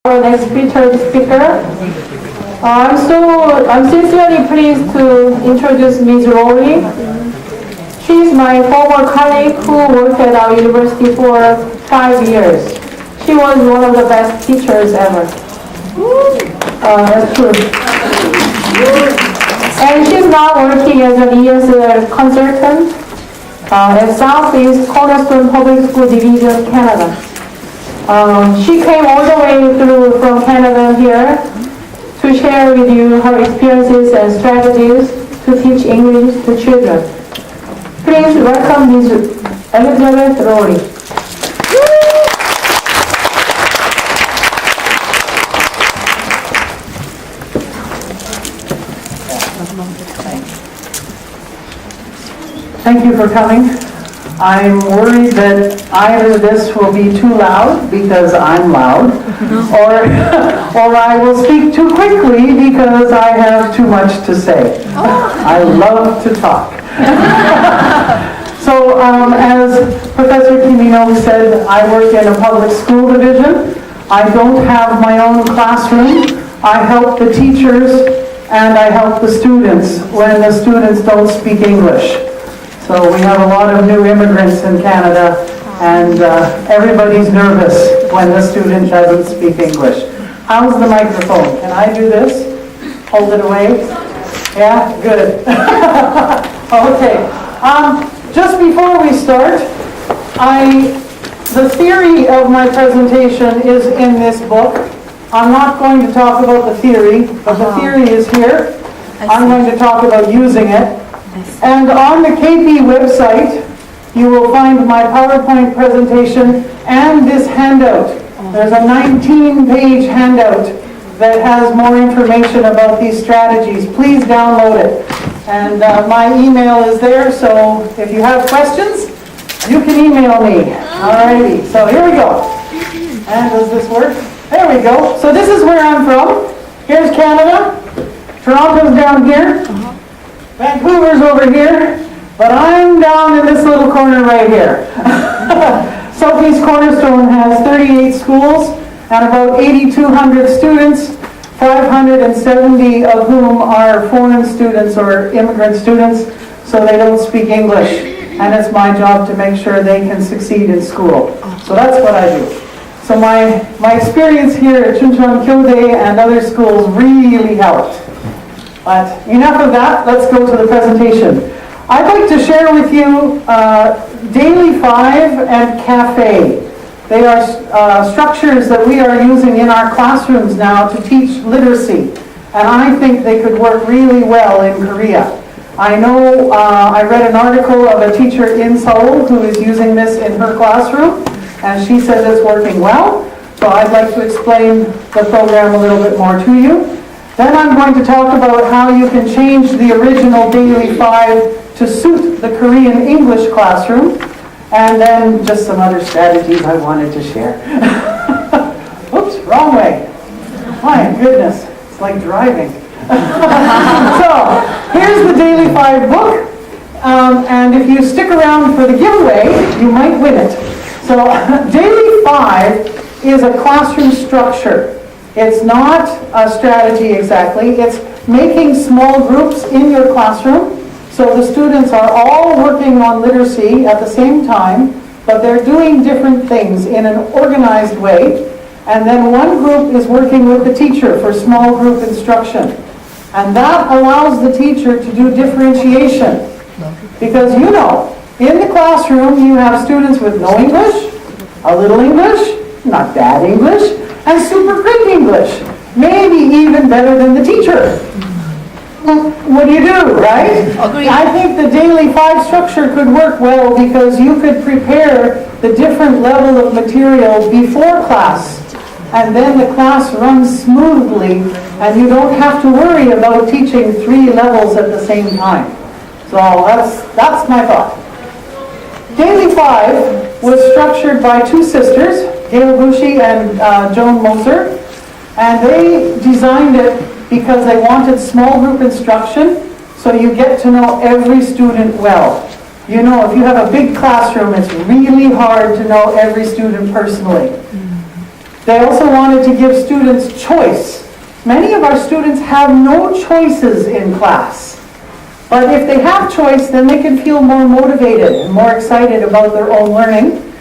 Our next featured speaker. I'm sincerely pleased to introduce Ms. Rowley. She's my former colleague who worked at our university for 5 years. She was one of the best teachers ever. That's true. And she's now working as an ESL consultant at Southeast Cornerstone Public School Division, Canada. She came all the way through from Canada here to share with you her experiences and strategies to teach English to children. Please welcome Ms. Elizabeth Rowley. Thank you for coming. I'm worried that either this will be too loud because I'm loud, or I will speak too quickly because I have too much to say. I love to talk. So as Professor Kimino said, I work in a public school division. I don't have my own classroom. I help the teachers and I help the students when the students don't speak English. So we have a lot of new immigrants in Canada, and everybody's nervous when the student doesn't speak English. How's the microphone? Can I do this? Hold it away? Yeah? Good. Okay. Just before we start, the theory of my presentation is in this book. I'm not going to talk about the theory, but the theory is here. I'm going to talk about using it. And on the KP website, you will find my PowerPoint presentation and this handout. There's a 19-page handout that has more information about these strategies. Please download it. And my email is there, so if you have questions, you can email me. Alrighty, so here we go. And does this work? There we go. So this is where I'm from. Here's Canada. Toronto's down here. Vancouver's over here, but I'm down in this little corner right here. Southeast Cornerstone has 38 schools and about 8,200 students, 570 of whom are foreign students or immigrant students, so they don't speak English. And it's my job to make sure they can succeed in school. So that's what I do. So my experience here at Chuncheon Kyode and other schools really helped. But enough of that, let's go to the presentation. I'd like to share with you Daily 5 and Cafe. They are structures that we are using in our classrooms now to teach literacy. And I think they could work really well in Korea. I know I read an article of a teacher in Seoul who is using this in her classroom, and she says it's working well. So I'd like to explain the program a little bit more to you. Then I'm going to talk about how you can change the original Daily 5 to suit the Korean English classroom, and then just some other strategies I wanted to share. Oops, wrong way. My goodness, it's like driving. So, here's the Daily 5 book, and if you stick around for the giveaway, you might win it. So, Daily 5 is a classroom structure. It's not a strategy exactly. It's making small groups in your classroom so the students are all working on literacy at the same time, but they're doing different things in an organized way. And then one group is working with the teacher for small group instruction. And that allows the teacher to do differentiation. Because you know, in the classroom you have students with no English, a little English, not bad English, and super great English, maybe even better than the teacher. What do you do, right? I think the Daily 5 structure could work well because you could prepare the different level of material before class, and then the class runs smoothly, and you don't have to worry about teaching 3 levels at the same time. So that's my thought. Daily 5 was structured by 2 sisters, Gail Bushi and Joan Moser, and they designed it because they wanted small group instruction so you get to know every student well. You know, if you have a big classroom, it's really hard to know every student personally. They also wanted to give students choice. Many of our students have no choices in class. But if they have choice, then they can feel more motivated and more excited about their own learning.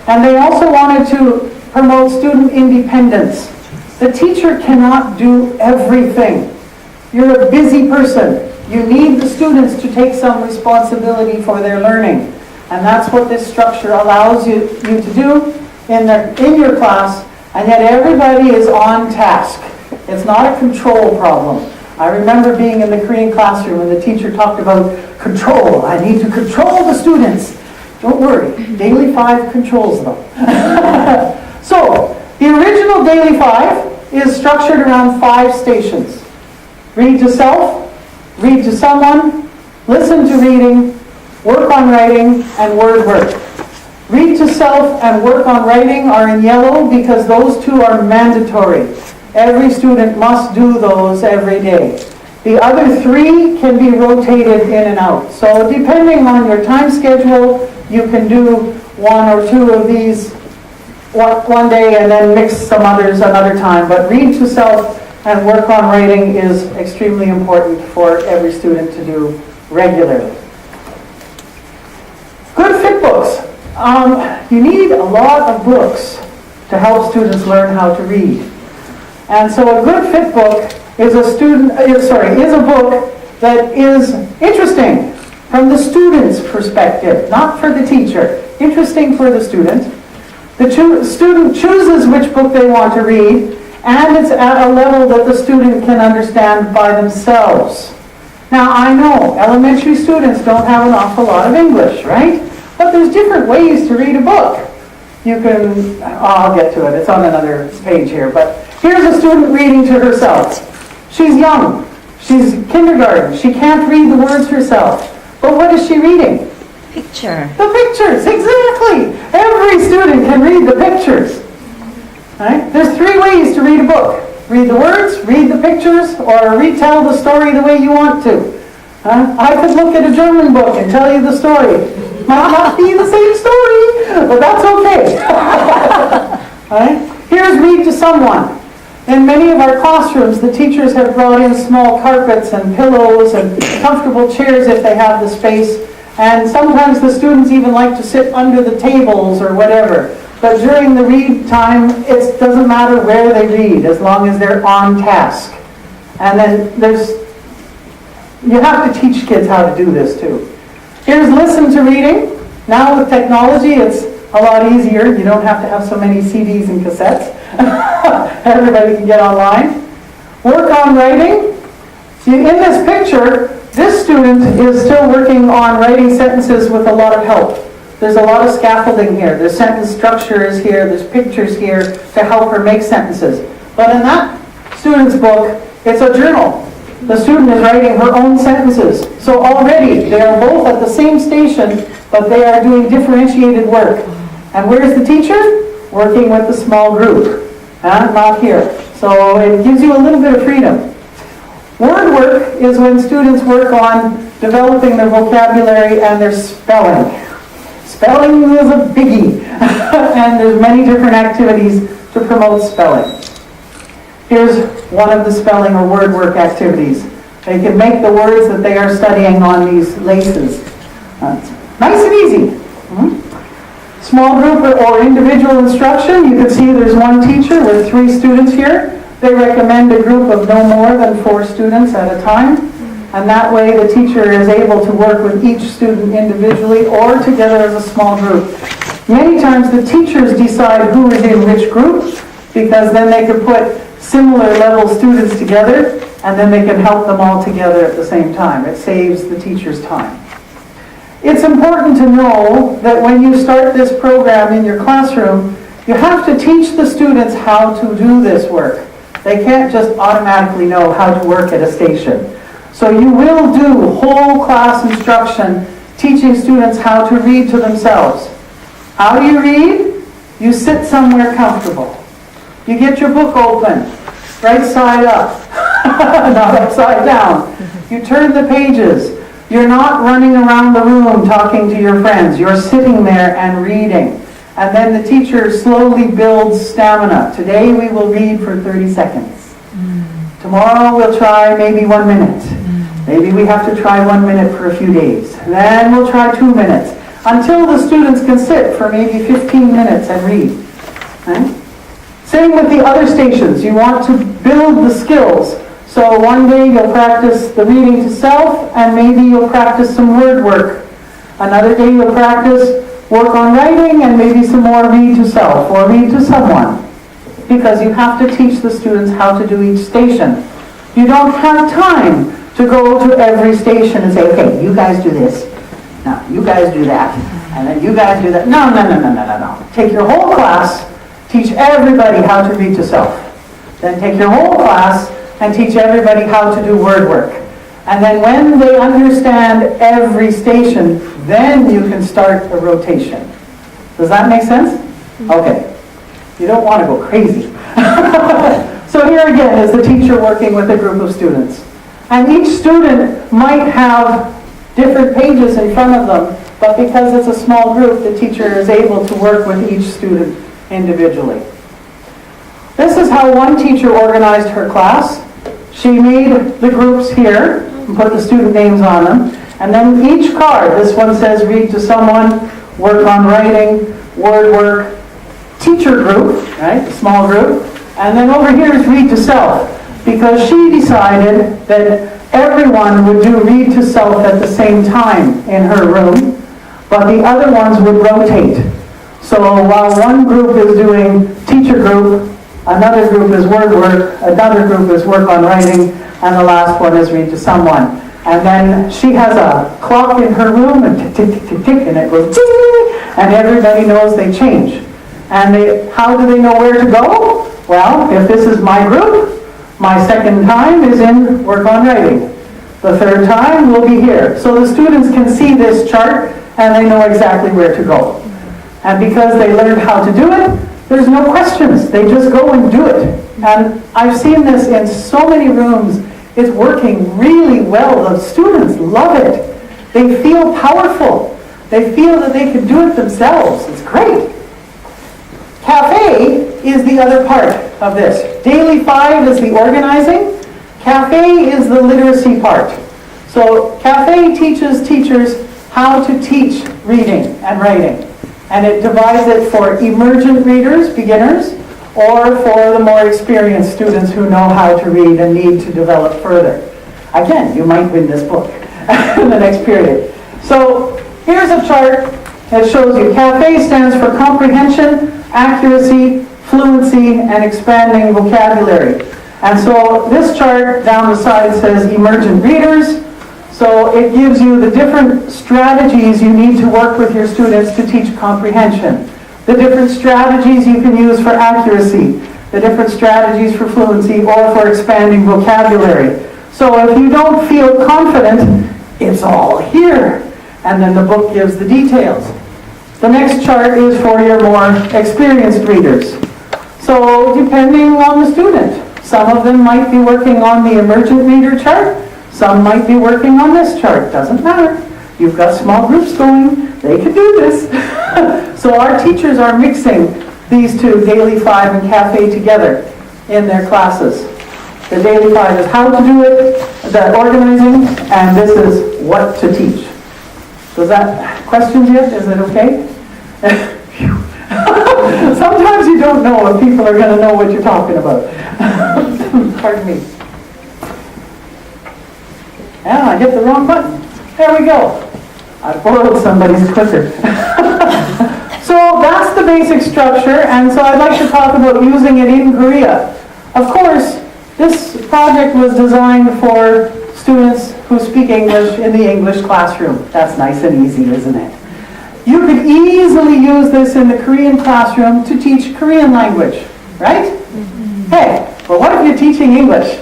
And they also wanted to promote student independence. The teacher cannot do everything. You're a busy person. You need the students to take some responsibility for their learning. And that's what this structure allows you to do in your class, and yet everybody is on task. It's not a control problem. I remember being in the Korean classroom and the teacher talked about control. I need to control the students. Don't worry, Daily 5 controls them. So, the original Daily 5 is structured around 5 stations. Read to self, read to someone, listen to reading, work on writing, and word work. Read to self and work on writing are in yellow because those two are mandatory. Every student must do those every day. The other 3 can be rotated in and out. So depending on your time schedule, you can do 1 or 2 of these one day and then mix some others another time. But read to self and work on writing is extremely important for every student to do regularly. Good fit books. You need a lot of books to help students learn how to read. And so a good fit book is a book that is interesting from the student's perspective, not for the teacher. Interesting for the student. The student chooses which book they want to read, and it's at a level that the student can understand by themselves. Now, I know elementary students don't have an awful lot of English, right? But there's different ways to read a book. You can, I'll get to it, it's on another page here, but here's a student reading to herself. She's young, she's kindergarten, she can't read the words herself. But what is she reading? Picture. The pictures, exactly. Every student can read the pictures. Right? There's 3 ways to read a book. Read the words, read the pictures, or retell the story the way you want to. I could look at a German book and tell you the story. Might not be the same story, but that's okay. Right? Here's read to someone. In many of our classrooms, the teachers have brought in small carpets and pillows and comfortable chairs if they have the space. And sometimes the students even like to sit under the tables or whatever. But during the read time, it doesn't matter where they read, as long as they're on task. And then you have to teach kids how to do this too. Here's listen to reading. Now with technology, it's a lot easier. You don't have to have so many CDs and cassettes. Everybody can get online. Work on writing. In this picture, this student is still working on writing sentences with a lot of help. There's a lot of scaffolding here. There's sentence structure is here. There's pictures here to help her make sentences. But in that student's book, it's a journal. The student is writing her own sentences. So already they are both at the same station, but they are doing differentiated work. And where's the teacher? Working with the small group. Not here. So it gives you a little bit of freedom. Word work is when students work on developing their vocabulary and their spelling. Spelling is a biggie, and there's many different activities to promote spelling. Here's one of the spelling or word work activities. They can make the words that they are studying on these laces. Nice and easy. Small group or individual instruction. You can see there's one teacher with 3 students here. They recommend a group of no more than 4 students at a time. And that way the teacher is able to work with each student individually or together as a small group. Many times the teachers decide who is in which group, because then they can put similar level students together and then they can help them all together at the same time. It saves the teacher's time. It's important to know that when you start this program in your classroom, you have to teach the students how to do this work. They can't just automatically know how to work at a station. So you will do whole class instruction teaching students how to read to themselves. How do you read? You sit somewhere comfortable. You get your book open, right side up, not upside down. You turn the pages. You're not running around the room talking to your friends. You're sitting there and reading. And then the teacher slowly builds stamina. Today we will read for 30 seconds. Tomorrow we'll try maybe 1 minute. Maybe we have to try 1 minute for a few days. Then we'll try 2 minutes. Until the students can sit for maybe 15 minutes and read. Right? Same with the other stations. You want to build the skills. So one day you'll practice the reading to self, and maybe you'll practice some word work. Another day you'll practice work on writing, and maybe some more read to self or read to someone. Because you have to teach the students how to do each station. You don't have time to go to every station and say, okay, you guys do this. Now, you guys do that. And then you guys do that. No. Take your whole class, teach everybody how to read to self. Then take your whole class and teach everybody how to do word work. And then when they understand every station, then you can start a rotation. Does that make sense? Okay. You don't want to go crazy. So here again is the teacher working with a group of students. And each student might have different pages in front of them, but because it's a small group, the teacher is able to work with each student individually. This is how one teacher organized her class. She made the groups here and put the student names on them. And then each card, this one says read to someone, work on writing, word work, teacher group, right, small group. And then over here is read to self, because she decided that everyone would do read to self at the same time in her room, but the other ones would rotate. So while one group is doing teacher group, another group is word work, another group is work on writing, and the last one is read to someone. And then she has a clock in her room, and tick, tick, tick, tick, tick, and it goes ding, and everybody knows they change. And how do they know where to go? Well, if this is my group, my second time is in work on writing. The third time will be here. So the students can see this chart, and they know exactly where to go. And because they learned how to do it, there's no questions. They just go and do it. And I've seen this in so many rooms. It's working really well. The students love it. They feel powerful. They feel that they can do it themselves. It's great. Cafe is the other part of this. Daily 5 is the organizing. Cafe is the literacy part. So Cafe teaches teachers how to teach reading and writing. And it divides it for emergent readers, beginners, or for the more experienced students who know how to read and need to develop further. Again, you might win this book in the next period. So here's a chart that shows you. CAFE stands for comprehension, accuracy, fluency, and expanding vocabulary. And so this chart down the side says emergent readers. So it gives you the different strategies you need to work with your students to teach comprehension. The different strategies you can use for accuracy. The different strategies for fluency or for expanding vocabulary. So if you don't feel confident, it's all here. And then the book gives the details. The next chart is for your more experienced readers. So depending on the student, some of them might be working on the emergent reader chart. Some might be working on this chart. Doesn't matter. You've got small groups going. They can do this. So our teachers are mixing these two, Daily 5 and CAFE, together in their classes. The Daily 5 is how to do it, the organizing, and this is what to teach. Does that, questions yet? Is it okay? Sometimes you don't know if people are going to know what you're talking about. Pardon me. Yeah, I hit the wrong button. There we go. I borrowed somebody's clicker. So that's the basic structure, and so I'd like to talk about using it in Korea. Of course, this project was designed for students who speak English in the English classroom. That's nice and easy, isn't it? You could easily use this in the Korean classroom to teach Korean language, right? Hey, but what if you're teaching English?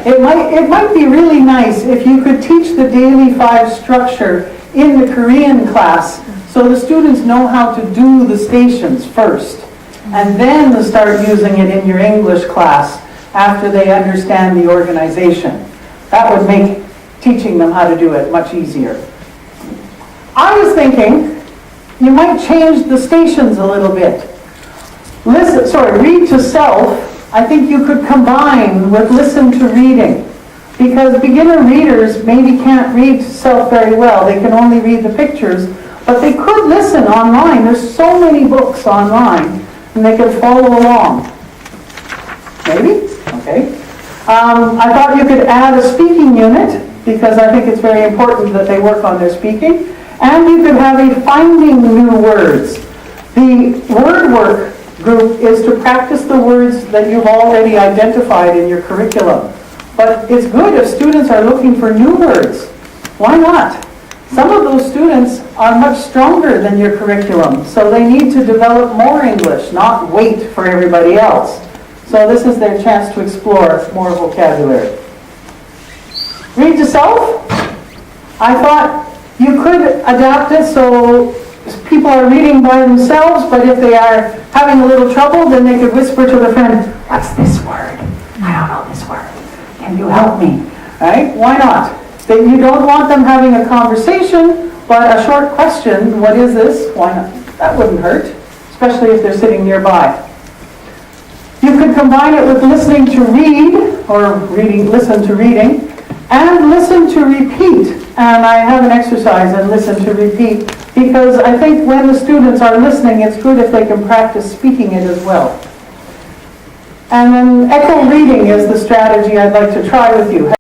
It might be really nice if you could teach the Daily 5 structure in the Korean class so the students know how to do the stations first, and then to start using it in your English class after they understand the organization. That would make teaching them how to do it much easier. I was thinking you might change the stations a little bit. Read to self, I think you could combine with listen to reading. Because beginner readers maybe can't read to self very well. They can only read the pictures, but they could listen online. There's so many books online, and they can follow along. Maybe? Okay. I thought you could add a speaking unit, because I think it's very important that they work on their speaking. And you could have a finding new words. The word work group is to practice the words that you've already identified in your curriculum. But it's good if students are looking for new words. Why not? Some of those students are much stronger than your curriculum, so they need to develop more English, not wait for everybody else. So this is their chance to explore more vocabulary. Read to self. I thought you could adapt it so people are reading by themselves, but if they are having a little trouble, then they could whisper to their friend, "What's this word? I don't know this word. Can you help me?" Right? Why not? You don't want them having a conversation, but a short question, "What is this?" Why not? That wouldn't hurt, especially if they're sitting nearby. You could combine it with listening to read, or listen to reading, and listen to repeat. And I have an exercise in listen to repeat, because I think when the students are listening, it's good if they can practice speaking it as well. And then echo reading is the strategy I'd like to try with you.